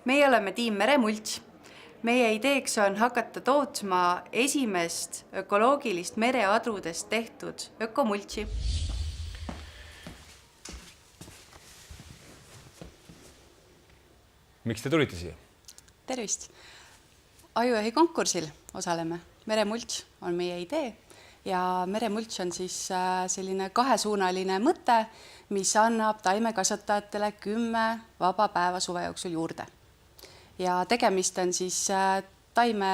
Meie oleme tiim Meremults. Meie ideeks on hakata tootma esimest ökoloogilist mereadrudest tehtud ökomultsi. Miks te tulite siia? Tervist! Ajujahi konkursil osaleme. Meremults on meie idee ja Meremults on siis selline kahesuunaline mõte, mis annab taimekasvatajatele 10 vaba päeva suve jooksul juurde. Ja tegemist on siis taime,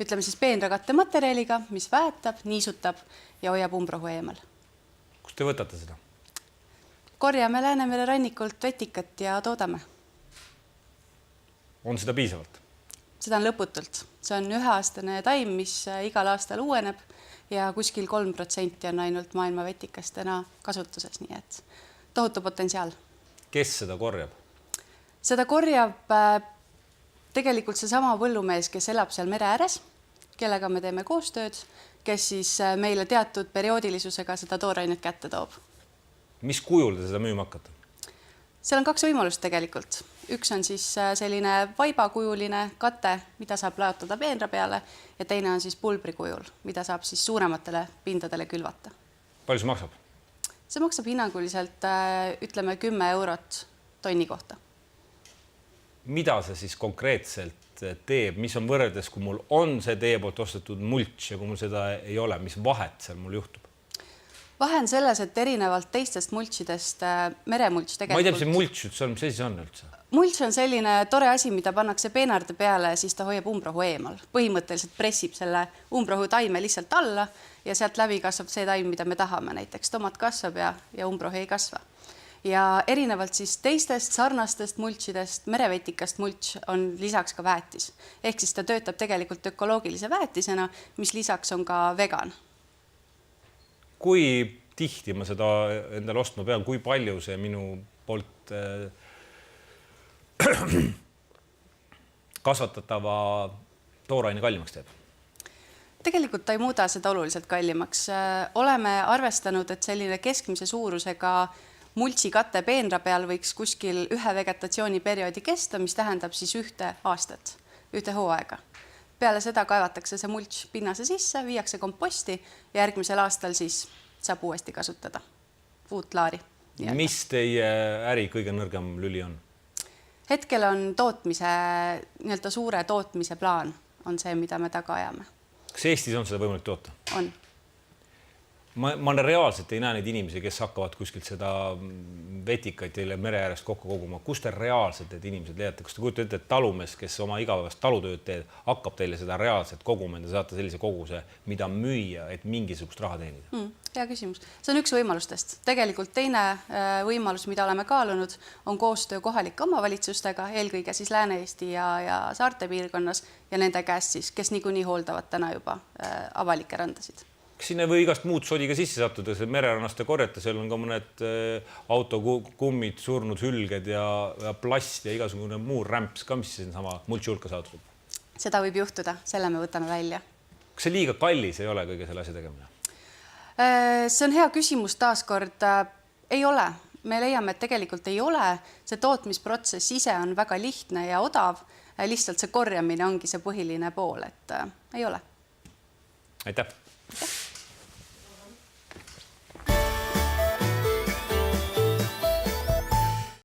ütleme siis peenragatte materjaliga, mis väetab, niisutab ja hoiab umbrohu eemal. Kust te võtate seda? Korjame Läänemere rannikult vetikat ja toodame. On seda piisavalt? Seda on lõputult. See on 1-aastane taim, mis igal aastal uueneb ja kuskil 3% on ainult maailma vetikast täna kasutuses, nii et tohutu potentsiaal. Kes seda korjab? Seda korjab tegelikult see sama põllumees, kes elab seal mere ääres, kellega me teeme koostööd, kes siis meile teatud perioodilisusega seda toorainet kätte toob. Mis kujul te seda müüma hakkate? Seal on 2 võimalust tegelikult. Üks on siis selline vaibakujuline kate, mida saab laotada peenra peale ja teine on siis pulbri kujul, mida saab siis suurematele pindadele külvata. Palju see maksab? See maksab hinnanguliselt, ütleme, 10 eurot tonni kohta. Mida see siis konkreetselt teeb? Mis on võrreldes, kui mul on see teie poolt ostetud mults ja kui mul seda ei ole, mis vahet seal mul juhtub? Vahe on selles, et erinevalt teistest multsidest meremults tegelikult... Ma ei tea, mis see mults üldse on, mis see on üldse? Mults on selline tore asi, mida pannakse peenarde peale, siis ta hoiab umbrohu eemal. Põhimõtteliselt pressib selle umbrohu taime lihtsalt alla ja sealt läbi kasvab see taim, mida me tahame. Näiteks tomat kasvab ja umbrohu ei kasva. Ja erinevalt siis teistest sarnastest multsidest, merevetikast mults on lisaks ka väetis. Ehk siis ta töötab tegelikult ökoloogilise väetisena, mis lisaks on ka vegan. Kui tihti ma seda endale ostma pean, kui palju see minu poolt kasvatatava tooraine kallimaks teeb? Tegelikult ta ei muuda seda oluliselt kallimaks. Oleme arvestanud, et selline keskmise suurusega multsi kate peenra peal võiks kuskil 1 vegetatsiooniperioodi kesta, mis tähendab siis 1 aastat, 1 hooaega. Peale seda kaevatakse see mults pinnase sisse, viiakse komposti ja järgmisel aastal siis saab uuesti kasutada uut laari. Mis teie äri kõige nõrgem lüli on? Hetkel on tootmise, nii-öelda suure tootmise plaan on see, mida me taga ajame. Kas Eestis on seda võimalik toota? On. Ma reaalselt ei näe neid inimesi, kes hakkavad kuskilt seda vetikaid teile mere äärest kokku koguma. Kus te reaalselt need inimesed leiate? Kas te kujutate ette, et talumees, kes oma igapäevast talutööd teed, hakkab teile seda reaalselt koguma ja saate sellise koguse, mida müüa, et mingisugust raha teenida? Hea küsimus. See on üks võimalustest. Tegelikult teine võimalus, mida oleme kaalunud, on koostöö kohalike omavalitsustega, eelkõige siis Lääne-Eesti ja saarte piirkonnas ja nende käest siis, kes niikuinii hooldavad täna juba avalikke randasid. Kas sinna või igast muud sodi ka sisse sattuda, see mererannast te korjate, seal on ka mõned autokummid, surnud hülged ja plast ja igasugune muu rämps ka, mis siin sama multsi hulka saadub? Seda võib juhtuda, selle me võtame välja. Kas see liiga kallis ei ole kõige selle asja tegemine? See on hea küsimus taaskord. Ei ole. Me leiame, et tegelikult ei ole. See tootmisprotsess ise on väga lihtne ja odav. Lihtsalt see korjamine ongi see põhiline pool, et ei ole. Aitäh!